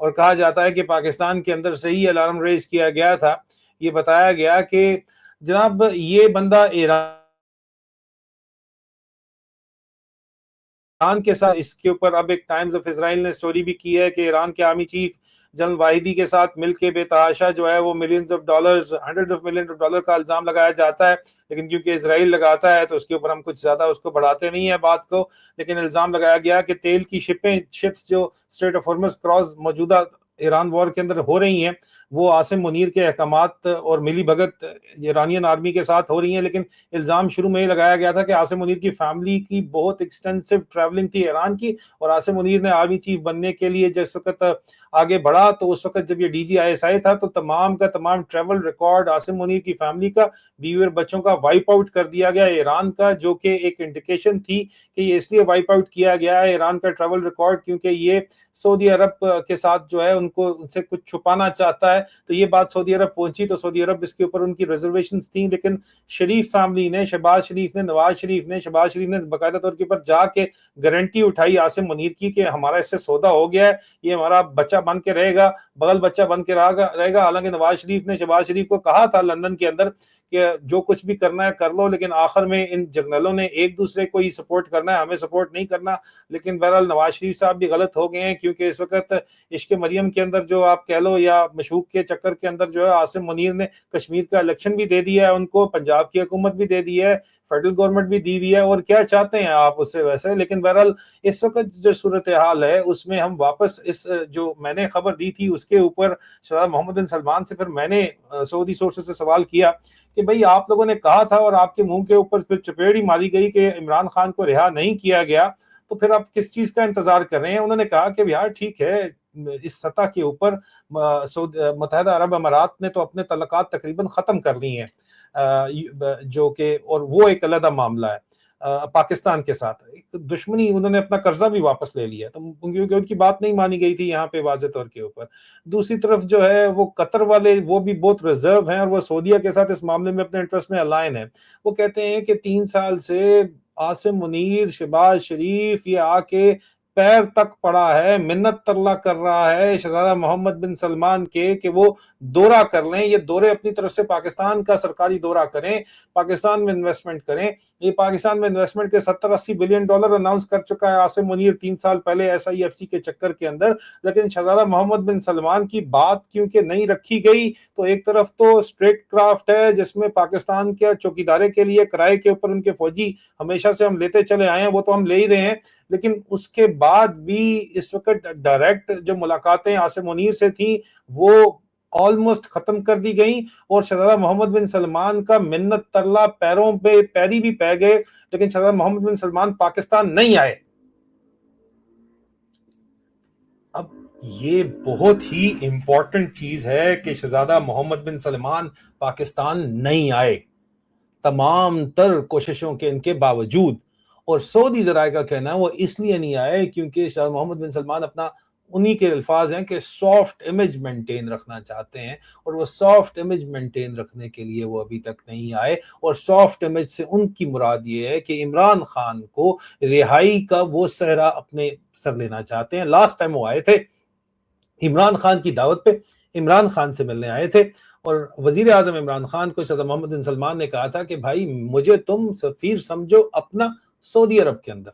اور کہا جاتا ہے کہ پاکستان کے اندر سے ہی الارم ریز کیا گیا تھا. یہ بتایا گیا کہ جناب یہ بندہ ایران کے ساتھ، اس کے اوپر اب ایک ٹائمز آف اسرائیل نے سٹوری بھی کی ہے کہ ایران کے آرمی چیف جنرل واحدی کے ساتھ مل کے بے تحاشا جو ہے وہ millions of dollars, hundred of million of dollar کا الزام لگایا جاتا ہے. لیکن کیونکہ اسرائیل لگاتا ہے تو اس کے اوپر ہم کچھ زیادہ اس کو بڑھاتے نہیں ہیں بات کو. لیکن الزام لگایا گیا کہ تیل کی شپس جو اسٹریٹ آف ہارمز کراس موجودہ ایران وار کے اندر ہو رہی ہیں وہ عاصم منیر کے احکامات اور ملی بھگت ایرانین آرمی کے ساتھ ہو رہی ہیں. لیکن الزام شروع میں یہ لگایا گیا تھا کہ عاصم منیر کی فیملی کی بہت ایکسٹینسو ٹریولنگ تھی ایران کی، اور عاصم منیر نے آرمی چیف بننے کے لیے جس وقت آگے بڑھا تو اس وقت جب یہ D G I S I تھا تو تمام کا تمام ٹریول ریکارڈ عاصم منیر کی فیملی کا، بیوی اور بچوں کا وائپ آؤٹ کر دیا گیا ایران کا، جو کہ ایک انڈیکیشن تھی کہ یہ اس لیے وائپ آؤٹ کیا گیا ہے ایران کا ٹریول ریکارڈ کیونکہ یہ سعودی عرب کے ساتھ جو ہے ان سے کچھ چھپانا چاہتا ہے. تو یہ بات سعودی عرب پہنچی تو سعودی عرب اس کے اوپر ان کی ریزرویشنز تھیں. لیکن شریف فیملی نے، شہباز شریف نے، نواز شریف نے، شہباز شریف نے باقاعدہ طور کے اوپر جا کے گارنٹی اٹھائی عاصم منیر کی کہ ہمارا اس سے سودا ہو گیا ہے، یہ ہمارا بچہ بن کے رہے گا، بغل بچہ بن کے رہے گا. حالانکہ نواز شریف نے شہباز شریف کو کہا تھا لندن کے اندر کہ جو کچھ بھی کرنا ہے کر لو، لیکن آخر میں ان جرنلوں نے ایک دوسرے کو ہی سپورٹ کرنا ہے، ہمیں سپورٹ نہیں کرنا. لیکن بہرحال نواز شریف صاحب بھی غلط ہو گئے ہیں کیونکہ اس وقت عشق مریم کے اندر جو آپ کہہ لو یا مشوق کے چکر کے اندر جو ہے عاصم منیر نے کشمیر کا الیکشن بھی دے دیا ہے ان کو، پنجاب کی حکومت بھی دے دی ہے، فیڈرل گورنمنٹ بھی دی ہوئی ہے، اور کیا چاہتے ہیں آپ اس سے ویسے. لیکن بہرحال اس وقت جو صورتحال ہے اس میں ہم واپس اس جو میں نے خبر دی تھی اس کے اوپر شہزادہ محمد بن سلمان سے پھر میں نے سعودی سورسز سے سوال کیا کہ بھئی آپ لوگوں نے کہا تھا اور آپ کے منہ کے اوپر پھر چپیڑ ہی ماری گئی کہ عمران خان کو رہا نہیں کیا گیا، تو پھر آپ کس چیز کا انتظار کر رہے ہیں. انہوں نے کہا کہ یار ٹھیک ہے اس سطح کے اوپر متحدہ عرب امارات نے تو اپنے تعلقات تقریباً ختم کر لی ہیں، جو کہ اور وہ ایک علیحدہ معاملہ ہے. پاکستان کے ساتھ دشمنی، انہوں نے اپنا قرضہ بھی واپس لے لیا تو کیونکہ ان کی بات نہیں مانی گئی تھی یہاں پہ واضح طور کے اوپر. دوسری طرف جو ہے وہ قطر والے وہ بھی بہت ریزرو ہیں اور وہ سعودیہ کے ساتھ اس معاملے میں اپنے انٹرسٹ میں الائن ہیں. وہ کہتے ہیں کہ 3 سال سے عاصم منیر، شہباز شریف یہ آ کے پیر تک پڑا ہے، منت ترلا کر رہا ہے شہزادہ محمد بن سلمان کے کہ وہ دورہ کر لیں، یہ دورے اپنی طرف سے پاکستان کا سرکاری دورہ کریں، پاکستان میں انویسٹمنٹ کریں. یہ پاکستان میں انویسٹمنٹ کے 70-80 بلین ڈالر اناؤنس کر چکا ہے عاصم منیر 3 سال پہلے ایس آئی ایف سی کے چکر کے اندر. لیکن شہزادہ محمد بن سلمان کی بات کیونکہ نہیں رکھی گئی تو ایک طرف تو اسٹریٹ کرافٹ ہے جس میں پاکستان کے چوکیدارے کے لیے کرائے کے اوپر ان کے فوجی ہمیشہ سے ہم لیتے چلے آئے ہیں، وہ تو ہم لے ہی رہے ہیں. لیکن اس کے بعد بھی اس وقت ڈائریکٹ جو ملاقاتیں عاصم منیر سے تھیں وہ آلموسٹ ختم کر دی گئیں، اور شہزادہ محمد بن سلمان کا منت ترلا پیروں پہ پیری بھی پہ گئے، لیکن شہزادہ محمد بن سلمان پاکستان نہیں آئے. اب یہ بہت ہی امپورٹنٹ چیز ہے کہ شہزادہ محمد بن سلمان پاکستان نہیں آئے تمام تر کوششوں کے ان کے باوجود. اور سعودی ذرائع کا کہنا ہے وہ اس لیے نہیں آئے کیونکہ شہزادہ محمد بن سلمان اپنا انہی کے الفاظ ہیں کہ سافٹ امیج مینٹین رکھنا چاہتے ہیں، اور وہ سافٹ امیج مینٹین رکھنے کے لیے وہ ابھی تک نہیں آئے. اور سافٹ امیج سے ان کی مراد یہ ہے کہ عمران خان کو رہائی کا وہ صحرا اپنے سر لینا چاہتے ہیں. لاسٹ ٹائم وہ آئے تھے عمران خان کی دعوت پہ، عمران خان سے ملنے آئے تھے، اور وزیر اعظم عمران خان کو شہزادہ محمد بن سلمان نے کہا تھا کہ بھائی مجھے تم سفیر سمجھو اپنا سعودی عرب کے اندر.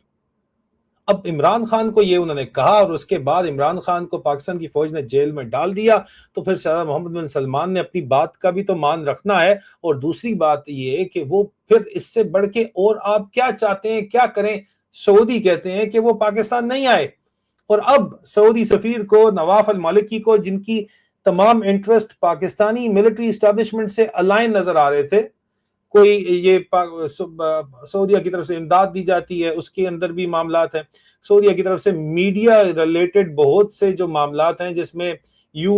اب عمران خان کو یہ انہوں نے کہا اور اس کے بعد عمران خان کو پاکستان کی فوج نے جیل میں ڈال دیا، تو پھر شہزادہ محمد بن سلمان نے اپنی بات کا بھی تو مان رکھنا ہے. اور دوسری بات یہ کہ وہ پھر اس سے بڑھ کے اور آپ کیا چاہتے ہیں کیا کریں. سعودی کہتے ہیں کہ وہ پاکستان نہیں آئے، اور اب سعودی سفیر کو نواف المالکی کو جن کی تمام انٹرسٹ پاکستانی ملٹری اسٹیبلشمنٹ سے الائن نظر آ رہے تھے، کوئی یہ سعودیہ کی طرف سے امداد دی جاتی ہے اس کے اندر بھی معاملات ہیں، سعودیہ کی طرف سے میڈیا ریلیٹڈ بہت سے جو معاملات ہیں جس میں you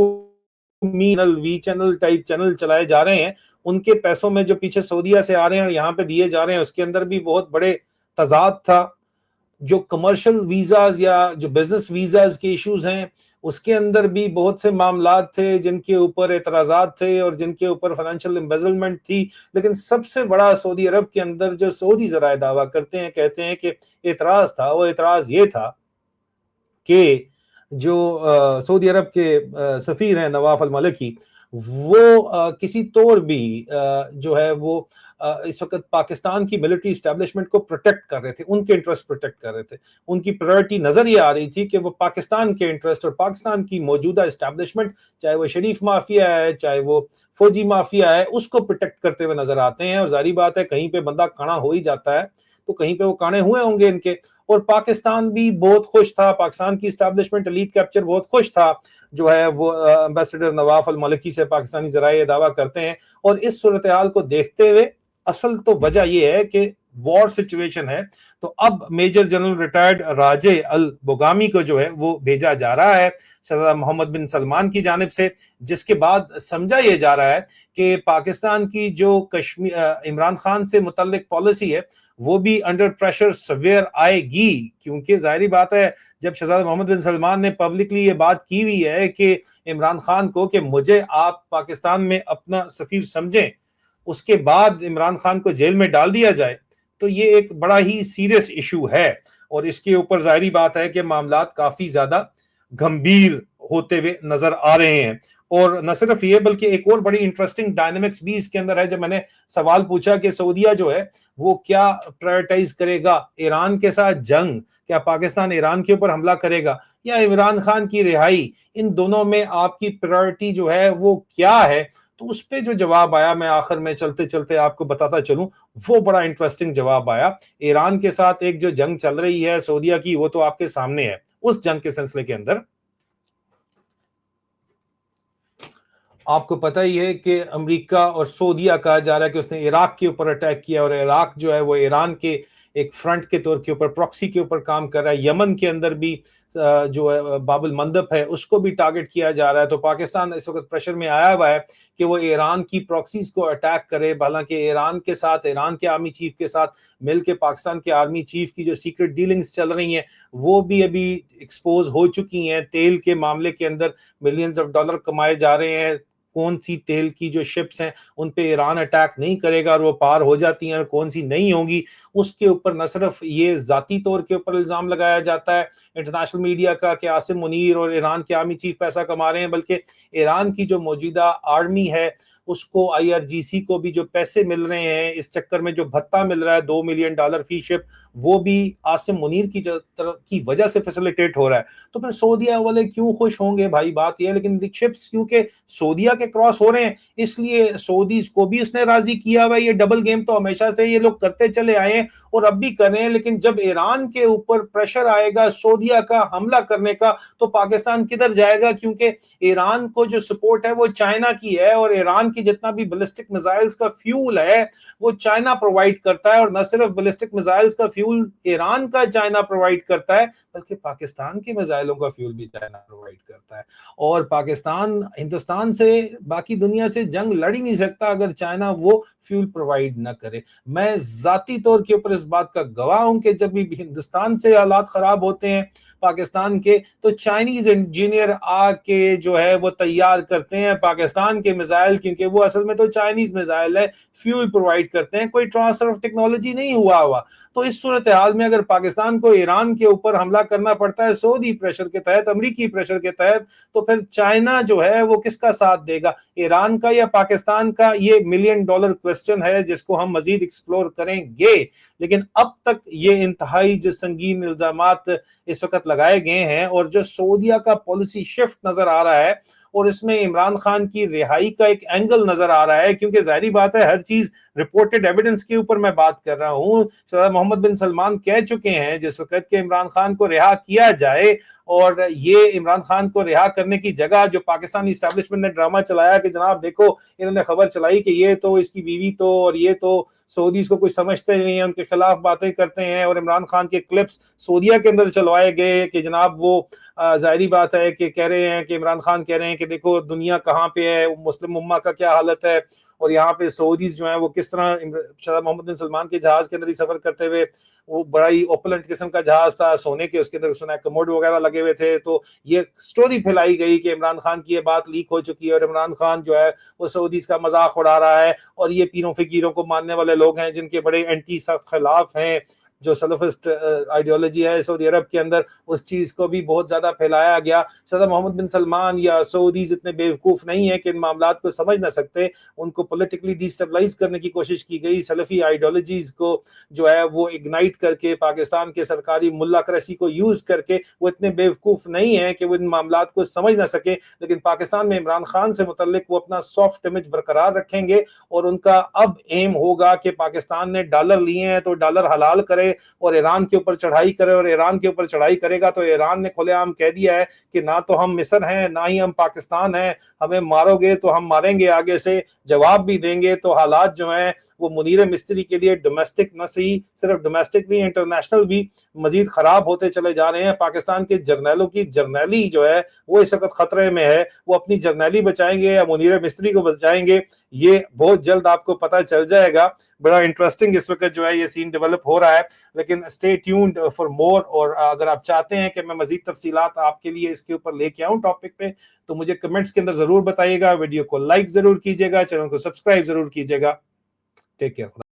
channel V channel type channel چلائے جا رہے ہیں، ان کے پیسوں میں جو پیچھے سعودیہ سے آ رہے ہیں اور یہاں پہ دیے جا رہے ہیں اس کے اندر بھی بہت بڑے تضاد تھا. جو کمرشل ویزاز یا جو بزنس ویزاز کے ایشوز ہیں اس کے اندر بھی بہت سے معاملات تھے جن کے اوپر اعتراضات تھے اور جن کے اوپر فائنینشیل امبیزلمنٹ تھی. لیکن سب سے بڑا سعودی عرب کے اندر جو سعودی ذرائع دعویٰ کرتے ہیں کہتے ہیں کہ اعتراض تھا، وہ اعتراض یہ تھا کہ جو سعودی عرب کے سفیر ہیں نواف الملکی، وہ کسی طور بھی جو ہے وہ اس وقت پاکستان کی ملٹری اسٹیبلشمنٹ کو پروٹیکٹ کر رہے تھے، ان کے انٹرسٹ پروٹیکٹ کر رہے تھے. ان کی پرائرٹی نظر یہ آ رہی تھی کہ وہ پاکستان کے انٹرسٹ اور پاکستان کی موجودہ اسٹیبلشمنٹ، چاہے وہ شریف مافیا ہے چاہے وہ فوجی مافیا ہے، اس کو پروٹیکٹ کرتے ہوئے نظر آتے ہیں. اور ظاہری بات ہے کہیں پہ بندہ کانا ہو ہی جاتا ہے تو کہیں پہ وہ کانے ہوئے ہوں گے ان کے. اور پاکستان بھی بہت خوش تھا، پاکستان کی اسٹیبلشمنٹ ایلیٹ کیپچر بہت خوش تھا جو ہے وہ امبیسڈر نواف الملکی سے پاکستانی ذرائع دعویٰ کرتے ہیں. اور اس صورتحال کو دیکھتے ہوئے اصل تو وجہ یہ ہے کہ وار سچویشن ہے، تو اب میجر جنرل ریٹائرڈ راجے البوگامی کو جو ہے وہ بھیجا جا رہا ہے شہزادہ محمد بن سلمان کی جانب سے، جس کے بعد سمجھا یہ جا رہا ہے کہ پاکستان کی جو کشمیر عمران خان سے متعلق پالیسی ہے وہ بھی انڈر پریشر سویئر آئے گی. کیونکہ ظاہری بات ہے جب شہزادہ محمد بن سلمان نے پبلکلی یہ بات کی ہوئی ہے کہ عمران خان کو کہ مجھے آپ پاکستان میں اپنا سفیر سمجھیں، اس کے بعد عمران خان کو جیل میں ڈال دیا جائے، تو یہ ایک بڑا ہی سیریس ایشو ہے. اور اس کے اوپر ظاہری بات ہے کہ معاملات کافی زیادہ گمبھیر ہوتے ہوئے نظر آ رہے ہیں. اور نہ صرف یہ بلکہ ایک اور بڑی انٹرسٹنگ ڈائنامکس بھی اس کے اندر ہے. جب میں نے سوال پوچھا کہ سعودیہ جو ہے وہ کیا پرائرٹائز کرے گا، ایران کے ساتھ جنگ، کیا پاکستان ایران کے اوپر حملہ کرے گا یا عمران خان کی رہائی، ان دونوں میں آپ کی پرائرٹی جو ہے وہ کیا ہے، تو اس پہ جو جواب آیا میں آخر میں چلتے چلتے آپ کو بتاتا چلوں، وہ بڑا انٹرسٹنگ جواب آیا. ایران کے ساتھ ایک جو جنگ چل رہی ہے سعودیہ کی، وہ تو آپ کے سامنے ہے. اس جنگ کے سلسلے کے اندر آپ کو پتہ ہی ہے کہ امریکہ اور سعودیہ کہا جا رہا ہے کہ اس نے عراق کے اوپر اٹیک کیا، اور عراق جو ہے وہ ایران کے ایک فرنٹ کے طور کے اوپر پراکسی کے اوپر کام کر رہا ہے. یمن کے اندر بھی جو ہے باب المندب ہے اس کو بھی ٹارگٹ کیا جا رہا ہے. تو پاکستان اس وقت پریشر میں آیا ہوا ہے کہ وہ ایران کی پراکسیز کو اٹیک کرے. حالانکہ ایران کے ساتھ، ایران کے آرمی چیف کے ساتھ مل کے پاکستان کے آرمی چیف کی جو سیکرٹ ڈیلنگز چل رہی ہیں وہ بھی ابھی ایکسپوز ہو چکی ہیں. تیل کے معاملے کے اندر ملینز آف ڈالر کمائے جا رہے ہیں. کون سی تیل کی جو شپس ہیں ان پہ ایران اٹیک نہیں کرے گا اور وہ پار ہو جاتی ہیں، اور کون سی نہیں ہوں گی، اس کے اوپر نہ صرف یہ ذاتی طور کے اوپر الزام لگایا جاتا ہے انٹرنیشنل میڈیا کا کہ عاصم منیر اور ایران کے آرمی چیف پیسہ کما رہے ہیں، بلکہ ایران کی جو موجودہ آرمی ہے اس کو IRGC کو بھی جو پیسے مل رہے ہیں اس چکر میں، جو بھتہ مل رہا ہے $2 ملین فی شپ، وہ بھی عاصم منیر کی وجہ سے فیسیلیٹیٹ ہو رہا ہے. تو پھر سعودیہ والے کیوں خوش ہوں گے بھائی؟ بات یہ ہے، لیکن شپس کیونکہ سعودیہ کے کراس ہو رہے ہیں اس لیے سعودیز کو بھی اس نے راضی کیا ہوا ہے. یہ ڈبل گیم تو ہمیشہ سے یہ لوگ کرتے چلے آئے ہیں اور اب بھی کر رہے ہیں. لیکن جب ایران کے اوپر پریشر آئے گا سعودیہ کا حملہ کرنے کا تو پاکستان کدھر جائے گا؟ کیونکہ ایران کو جو سپورٹ ہے وہ چائنا کی ہے، اور ایران کی جتنا بھی بیلسٹک میزائلز کا فیول ہے وہ چائنا پرووائڈ کرتا ہے. اور نہ صرف بیلسٹک میزائلز کا فیول ایران کا چائنا پرووائڈ کرتا ہے بلکہ پاکستان کے میزائلوں کا فیول بھی چائنا پرووائڈ کرتا ہے. اور پاکستان ہندوستان سے، باقی دنیا سے جنگ لڑ ہی نہیں سکتا اگر چائنا وہ فیول پرووائڈ نہ کرے. میں ذاتی طور کے اوپر اس بات کا گواہ ہوں کہ جب بھی ہندوستان سے حالات خراب ہوتے ہیں پاکستان کے، تو چائنیز انجینئر آ کے جو ہے وہ تیار کرتے ہیں پاکستان کے میزائل، کیونکہ وہ اصل میں تو چائنیز میزائل ہے، فیول پرووائڈ کرتے ہیں، کوئی ٹرانسفر آف ٹیکنالوجی نہیں ہوا. تو اس صورتحال میں اگر پاکستان کو ایران کے اوپر حملہ کرنا پڑتا ہے سعودی پریشر کے تحت، امریکی پریشر کے تحت، تو پھر چائنا جو ہے وہ کس کا ساتھ دے گا، ایران کا یا پاکستان کا؟ یہ $1 ملین کوسچن ہے جس کو ہم مزید ایکسپلور کریں گے. لیکن اب تک یہ انتہائی جو سنگین الزامات اس وقت لگائے گئے ہیں، اور جو سعودیہ کا پالیسی شفٹ نظر آ رہا ہے، اور اس میں عمران خان کی رہائی کا ایک اینگل نظر آ رہا ہے، کیونکہ ظاہری بات ہے ہر چیز رپورٹڈ ایویڈنس کے اوپر میں بات کر رہا ہوں. شہزادہ محمد بن سلمان کہہ چکے ہیں جس وقت کہ عمران خان کو رہا کیا جائے، اور یہ عمران خان کو رہا کرنے کی جگہ جو پاکستانی اسٹیبلشمنٹ نے ڈرامہ چلایا کہ جناب دیکھو، انہوں نے خبر چلائی کہ یہ تو اس کی بیوی تو، اور یہ تو سعودیز کو کچھ سمجھتے نہیں ہیں، ان کے خلاف باتیں کرتے ہیں، اور عمران خان کے کلپس سعودیہ کے اندر چلوائے گئے کہ جناب وہ ظاہری بات ہے کہ کہہ رہے ہیں کہ عمران خان کہہ رہے ہیں کہ دیکھو دنیا کہاں پہ ہے، مسلم امہ کا کیا حالت ہے، اور یہاں پہ سعودیز جو ہیں وہ کس طرح شہزادہ محمد بن سلمان کے جہاز کے اندر ہی سفر کرتے ہوئے، وہ بڑا ہی اوپلنٹ قسم کا جہاز تھا، سونے کے، اس کے اندر سنا کموڈ وغیرہ لگے ہوئے تھے. تو یہ سٹوری پھیلائی گئی کہ عمران خان کی یہ بات لیک ہو چکی ہے، اور عمران خان جو ہے وہ سعودیز کا مذاق اڑا رہا ہے، اور یہ پیروں فقیروں کو ماننے والے لوگ ہیں جن کے بڑے اینٹی سخت خلاف ہیں. جو سلفسٹ آئیڈیالوجی ہے سعودی عرب کے اندر, اس چیز کو بھی بہت زیادہ پھیلایا گیا. صدر محمد بن سلمان یا سعودیز اتنے بیوقوف نہیں ہیں کہ ان معاملات کو سمجھ نہ سکتے, ان کو پولیٹیکلی ڈیسٹیبلائز کرنے کی کوشش کی گئی, سلفی آئیڈیالوجیز کو جو ہے وہ اگنائٹ کر کے پاکستان کے سرکاری ملا کریسی کو یوز کر کے, وہ اتنے بیوقوف نہیں ہیں کہ وہ ان معاملات کو سمجھ نہ سکے. لیکن پاکستان میں عمران خان سے متعلق وہ اپنا سافٹ امیج برقرار رکھیں گے, اور ان کا اب ایم ہوگا کہ پاکستان نے ڈالر لیے ہیں تو ڈالر حلال کرے اور ایران کے اوپر چڑھائی کرے, اور ایران کے اوپر چڑھائی کرے گا تو ایران نے کھلے عام کہہ دیا ہے کہ نہ تو ہم مصر ہیں نہ ہی ہم پاکستان ہیں, ہمیں مارو گے تو ہم ماریں گے, آگے سے جواب بھی دیں گے. تو حالات جو ہیں وہ منیر مستری کے لیے ڈومیسٹک نہ صرف ڈومیسٹک نہیں انٹرنیشنل بھی مزید خراب ہوتے چلے جا رہے ہیں. پاکستان کے جرنیلوں کی جرنیلی جو ہے وہ اس وقت خطرے میں ہے, وہ اپنی جرنیلی بچائیں گے یا منیر مستری کو بچائیں گے, یہ بہت جلد آپ کو پتہ چل جائے گا. بڑا انٹرسٹنگ اس وقت جو ہے یہ سین ڈیولپ ہو رہا ہے, لیکن اسٹے ٹیونڈ فار مور. اور اگر آپ چاہتے ہیں کہ میں مزید تفصیلات آپ کے لیے اس کے اوپر لے کے آؤں ٹاپک پہ, تو مجھے کمنٹس کے اندر ضرور بتائیے گا, ویڈیو کو لائک ضرور کیجیے گا, چینل کو سبسکرائب ضرور کیجیے گا. Take care.